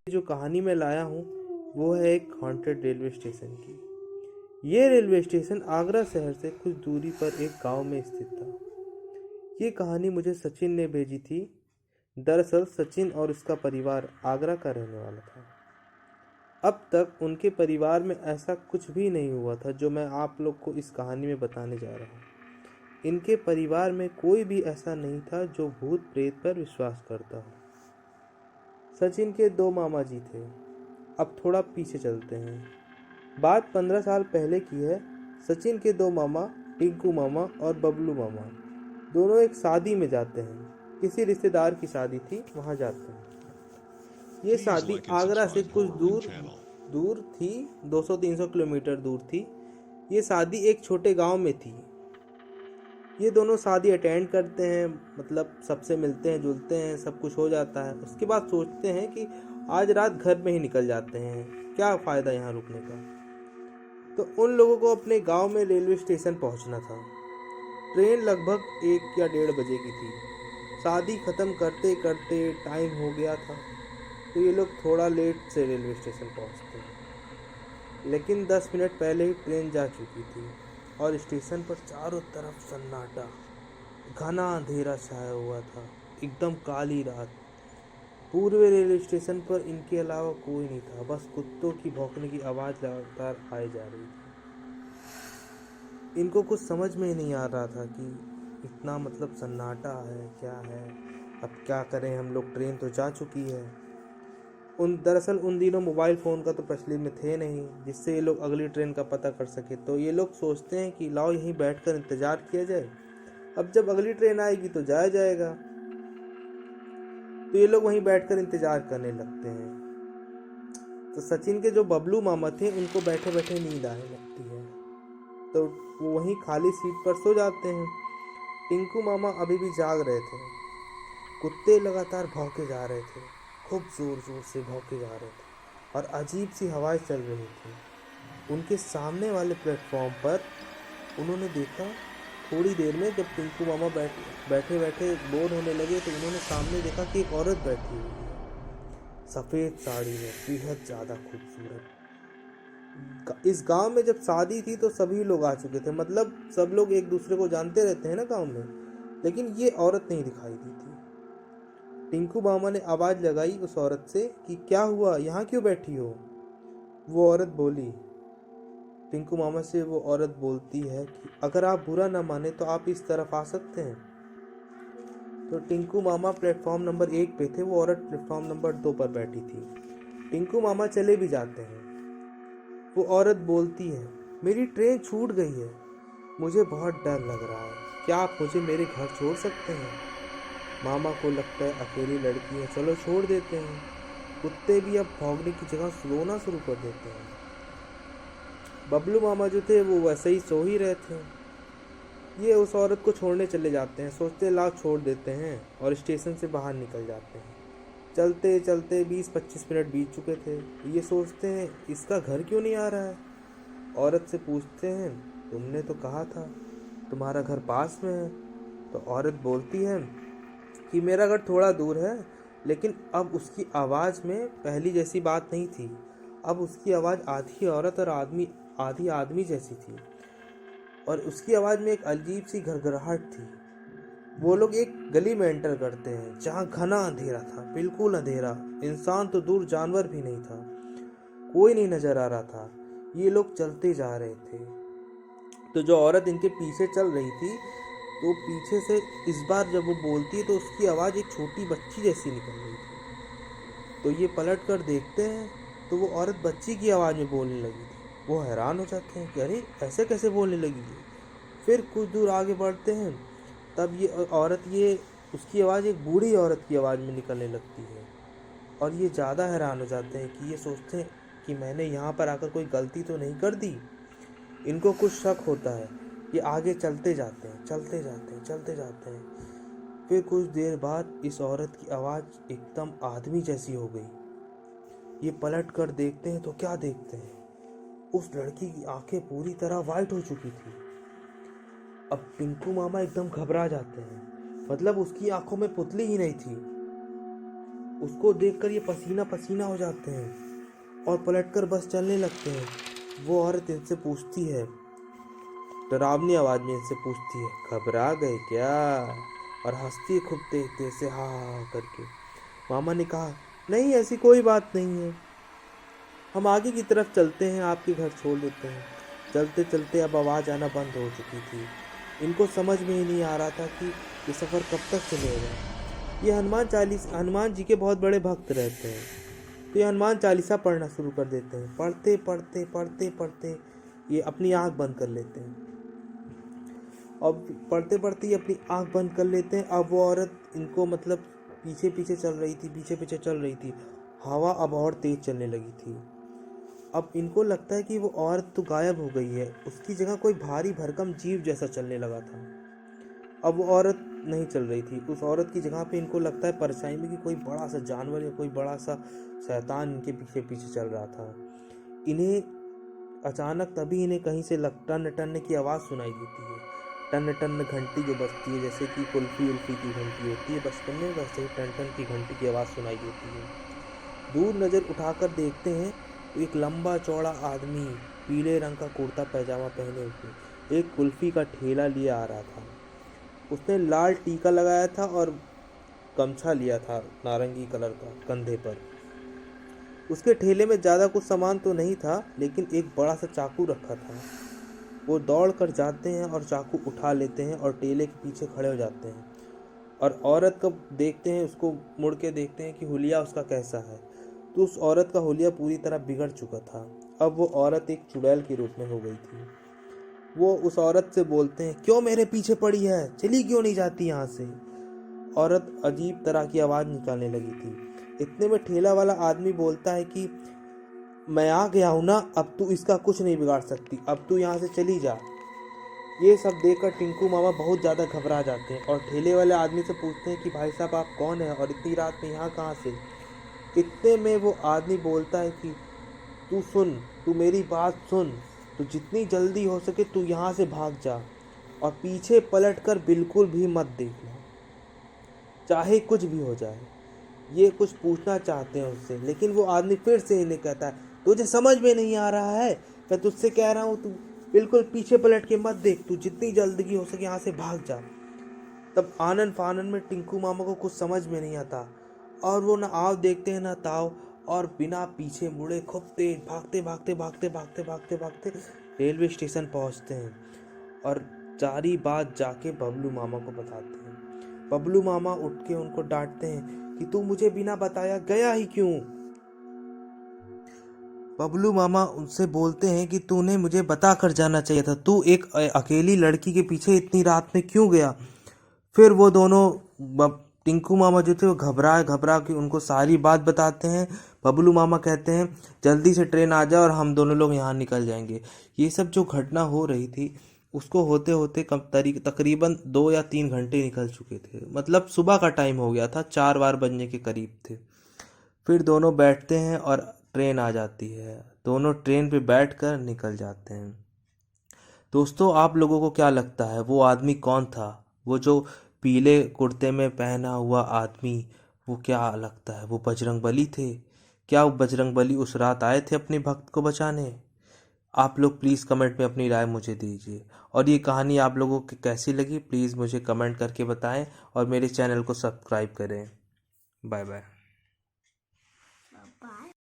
जो कहानी मैं लाया हूँ वो है एक हॉन्टेड रेलवे स्टेशन की। ये रेलवे स्टेशन आगरा शहर से कुछ दूरी पर एक गांव में स्थित था। ये कहानी मुझे सचिन ने भेजी थी। दरअसल सचिन और उसका परिवार आगरा का रहने वाला था। अब तक उनके परिवार में ऐसा कुछ भी नहीं हुआ था जो मैं आप लोग को इस कहानी में बताने जा रहा हूँ। इनके परिवार में कोई भी ऐसा नहीं था जो भूत प्रेत पर विश्वास करता हो। सचिन के दो मामा जी थे। अब थोड़ा पीछे चलते हैं। बात 15 साल पहले की है। सचिन के दो मामा, टिंकू मामा और बबलू मामा, दोनों एक शादी में जाते हैं। किसी रिश्तेदार की शादी थी, वहां जाते हैं। ये शादी आगरा से कुछ दूर दूर थी, 200-300 किलोमीटर दूर थी। ये शादी एक छोटे गांव में थी। ये दोनों शादी अटेंड करते हैं, मतलब सबसे मिलते हैं, जुलते हैं, सब कुछ हो जाता है। उसके बाद सोचते हैं कि आज रात घर में ही निकल जाते हैं, क्या फ़ायदा यहाँ रुकने का। तो उन लोगों को अपने गांव में रेलवे स्टेशन पहुंचना था। ट्रेन लगभग 1 या 1:30 बजे की थी। शादी ख़त्म करते करते टाइम हो गया था, तो ये लोग थोड़ा लेट से रेलवे स्टेशन पहुंचते हैं। लेकिन 10 मिनट पहले ही ट्रेन जा चुकी थी और स्टेशन पर चारों तरफ सन्नाटा, घना अंधेरा छाया हुआ था, एकदम काली रात। पूरे रेलवे स्टेशन पर इनके अलावा कोई नहीं था, बस कुत्तों की भौंकने की आवाज़ लगातार आए जा रही थी। इनको कुछ समझ में ही नहीं आ रहा था कि इतना मतलब सन्नाटा है, क्या है, अब क्या करें हम लोग, ट्रेन तो जा चुकी है। दरअसल उन दिनों मोबाइल फ़ोन का तो प्रचलित में थे नहीं, जिससे ये लोग अगली ट्रेन का पता कर सके। तो ये लोग सोचते हैं कि लाओ यहीं बैठकर इंतज़ार किया जाए, अब जब अगली ट्रेन आएगी तो जाया जाएगा। तो ये लोग वहीं बैठकर इंतज़ार करने लगते हैं। तो सचिन के जो बबलू मामा थे, उनको बैठे बैठे नींद आने लगती है, तो वो वहीं खाली सीट पर सो जाते हैं। टिंकू मामा अभी भी जाग रहे थे। कुत्ते लगातार भौंके जा रहे थे, खूब ज़ोर ज़ोर से भौंके जा रहे थे और अजीब सी हवाएं चल रही थी। उनके सामने वाले प्लेटफॉर्म पर उन्होंने देखा, थोड़ी देर में जब टिंकू मामा बैठे बैठे बोर होने लगे, तो उन्होंने सामने देखा कि एक औरत बैठी हुई है, सफ़ेद साड़ी में, बेहद ज़्यादा खूबसूरत। इस गांव में जब शादी थी तो सभी लोग आ चुके थे, मतलब सब लोग एक दूसरे को जानते रहते हैं ना गांव में, लेकिन ये औरत नहीं दिखाई दी थी। टिंकू मामा ने आवाज़ लगाई उस औरत से कि क्या हुआ, यहाँ क्यों बैठी हो। वो औरत बोली, टिंकू मामा से वो औरत बोलती है कि अगर आप बुरा ना माने तो आप इस तरफ आ सकते हैं। तो टिंकू मामा प्लेटफॉर्म नंबर 1 पे थे, वो औरत प्लेटफॉर्म नंबर 2 पर बैठी थी। टिंकू मामा चले भी जाते हैं। वो औरत बोलती है, मेरी ट्रेन छूट गई है, मुझे बहुत डर लग रहा है, क्या आप मुझे मेरे घर छोड़ सकते हैं। मामा को लगता है अकेली लड़की है, चलो छोड़ देते हैं। कुत्ते भी अब भौंकने की जगह रोना शुरू कर देते हैं। बबलू मामा जो थे वो वैसे ही सो ही रहे थे। ये उस औरत को छोड़ने चले जाते हैं, सोचते लाख छोड़ देते हैं और स्टेशन से बाहर निकल जाते हैं। चलते चलते 20-25 मिनट बीत चुके थे। ये सोचते हैं इसका घर क्यों नहीं आ रहा है। औरत से पूछते हैं, तुमने तो कहा था तुम्हारा घर पास में है। तो औरत बोलती है कि मेरा घर थोड़ा दूर है, लेकिन अब उसकी आवाज़ में पहली जैसी बात नहीं थी। अब उसकी आवाज़ आधी औरत और आधी आदमी जैसी थी, और उसकी आवाज़ में एक अजीब सी घरघराहट थी। वो लोग एक गली में एंटर करते हैं जहाँ घना अंधेरा था, बिल्कुल अंधेरा, इंसान तो दूर जानवर भी नहीं था, कोई नहीं नजर आ रहा था। ये लोग चलते जा रहे थे, तो जो औरत इनके पीछे चल रही थी, तो पीछे से इस बार जब वो बोलती है तो उसकी आवाज़ एक छोटी बच्ची जैसी निकल रही थी। तो ये पलट कर देखते हैं तो वो औरत बच्ची की आवाज़ में बोलने लगी थी। वो हैरान हो जाते हैं कि अरे ऐसे कैसे बोलने लगी है। फिर कुछ दूर आगे बढ़ते हैं, तब ये औरत, ये उसकी आवाज़ एक बूढ़ी औरत की आवाज़ में निकलने लगती है। और ये ज़्यादा हैरान हो जाते हैं कि ये सोचते हैं कि मैंने यहाँ पर आकर कोई गलती तो नहीं कर दी। इनको कुछ शक होता है। ये आगे चलते जाते हैं, चलते जाते हैं, चलते जाते हैं। फिर कुछ देर बाद इस औरत की आवाज़ एकदम आदमी जैसी हो गई। ये पलट कर देखते हैं तो क्या देखते हैं, उस लड़की की आंखें पूरी तरह वाइट हो चुकी थी। अब टिंकू मामा एकदम घबरा जाते हैं, मतलब उसकी आंखों में पुतली ही नहीं थी। उसको देखकर ये पसीना पसीना हो जाते हैं और पलटकर बस चलने लगते हैं। वो औरत इनसे पूछती है, डरावनी आवाज में इनसे पूछती है, घबरा गए क्या? और हंसती है खूब तेज तेज से, हा हा करके। मामा ने कहा, नहीं ऐसी कोई बात नहीं है, हम आगे की तरफ चलते हैं, आपके घर छोड़ देते हैं। चलते चलते अब आवाज़ आना बंद हो चुकी थी। इनको समझ में ही नहीं आ रहा था कि ये सफ़र कब तक चलेगा। ये हनुमान जी के बहुत बड़े भक्त रहते हैं, तो ये हनुमान चालीसा पढ़ना शुरू कर देते हैं। पढ़ते पढ़ते पढ़ते पढ़ते ये अपनी आँख बंद कर लेते हैं। अब पढ़ते पढ़ते ये अपनी आँख बंद कर लेते हैं। अब वो औरत इनको मतलब पीछे पीछे चल रही थी, पीछे पीछे चल रही थी। हवा अब और तेज चलने लगी थी। अब इनको लगता है कि वो औरत तो गायब हो गई है, उसकी जगह कोई भारी भरकम जीव जैसा चलने लगा था। अब वो औरत नहीं चल रही थी, उस औरत की जगह पे इनको लगता है परछाई में कि कोई बड़ा सा जानवर या कोई बड़ा सा शैतान इनके पीछे पीछे चल रहा था। इन्हें अचानक तभी इन्हें कहीं से टन टन की आवाज़ सुनाई देती है। टन टन घंटी जो बजती है, जैसे कि कुल्फी उल्फी की घंटी होती है बचपन में, वैसे ही टन टन की घंटी की आवाज़ सुनाई देती है। दूर नज़र उठाकर देखते हैं तो एक लंबा चौड़ा आदमी पीले रंग का कुर्ता पैजामा पहने हुए एक कुल्फी का ठेला लिए आ रहा था। उसने लाल टीका लगाया था और गमछा लिया था नारंगी कलर का कंधे पर। उसके ठेले में ज़्यादा कुछ सामान तो नहीं था, लेकिन एक बड़ा सा चाकू रखा था। वो दौड़ कर जाते हैं और चाकू उठा लेते हैं और ठेले के पीछे खड़े हो जाते हैं और औरत को देखते हैं, उसको मुड़ के देखते हैं कि हुलिया उसका कैसा है। तो उस औरत का हुलिया पूरी तरह बिगड़ चुका था। अब वो औरत एक चुड़ैल के रूप में हो गई थी। वो उस औरत से बोलते हैं, क्यों मेरे पीछे पड़ी है, चली क्यों नहीं जाती यहाँ से? औरत अजीब तरह की आवाज़ निकालने लगी थी। इतने में ठेला वाला आदमी बोलता है कि मैं आ गया हूँ ना, अब तू इसका कुछ नहीं बिगाड़ सकती, अब तू यहाँ से चली जा। ये सब देखकर टिंकू मामा बहुत ज़्यादा घबरा जाते हैं और ठेले वाले आदमी से पूछते हैं कि भाई साहब आप कौन हैं और इतनी रात में यहाँ कहाँ से? इतने में वो आदमी बोलता है कि तू सुन, तू मेरी बात सुन, तो जितनी जल्दी हो सके तू यहाँ से भाग जा और पीछे पलट कर बिल्कुल भी मत देखना, चाहे कुछ भी हो जाए। ये कुछ पूछना चाहते हैं उससे, लेकिन वो आदमी फिर से इन्हें कहता है, तुझे समझ में नहीं आ रहा है, मैं तुझसे कह रहा हूँ तू बिल्कुल पीछे पलट के मत देख, तू जितनी जल्दी हो सके यहाँ से भाग जा। तब आनन फानन में टिंकू मामा को कुछ समझ में नहीं आता और वो ना आव देखते हैं ना ताव, और बिना पीछे मुड़े खूब तेज भागते भागते भागते भागते भागते भागते रेलवे स्टेशन पहुंचते हैं और सारी बात जाके बबलू मामा को बताते हैं। बबलू मामा उठ के उनको डांटते हैं कि तू मुझे बिना बताया गया ही क्यों? बबलू मामा उनसे बोलते हैं कि तूने मुझे बता कर जाना चाहिए था, तू एक अकेली लड़की के पीछे इतनी रात में क्यों गया? फिर वो दोनों टिंकू मामा जो थे वो घबरा के उनको सारी बात बताते हैं। बबलू मामा कहते हैं जल्दी से ट्रेन आ जाए और हम दोनों लोग यहाँ निकल जाएंगे। ये सब जो घटना हो रही थी उसको होते होते तकरीबन 2 या 3 घंटे निकल चुके थे, मतलब सुबह का टाइम हो गया था, 4 बजने के करीब थे। फिर दोनों बैठते हैं और ट्रेन आ जाती है, दोनों ट्रेन पे बैठकर निकल जाते हैं। दोस्तों आप लोगों को क्या लगता है वो आदमी कौन था? वो जो पीले कुर्ते में पहना हुआ आदमी, वो क्या लगता है वो बजरंगबली थे? क्या वो बजरंगबली उस रात आए थे अपने भक्त को बचाने? आप लोग प्लीज़ कमेंट में अपनी राय मुझे दीजिए और ये कहानी आप लोगों को कैसी लगी प्लीज़ मुझे कमेंट करके बताएं और मेरे चैनल को सब्सक्राइब करें। Bye bye.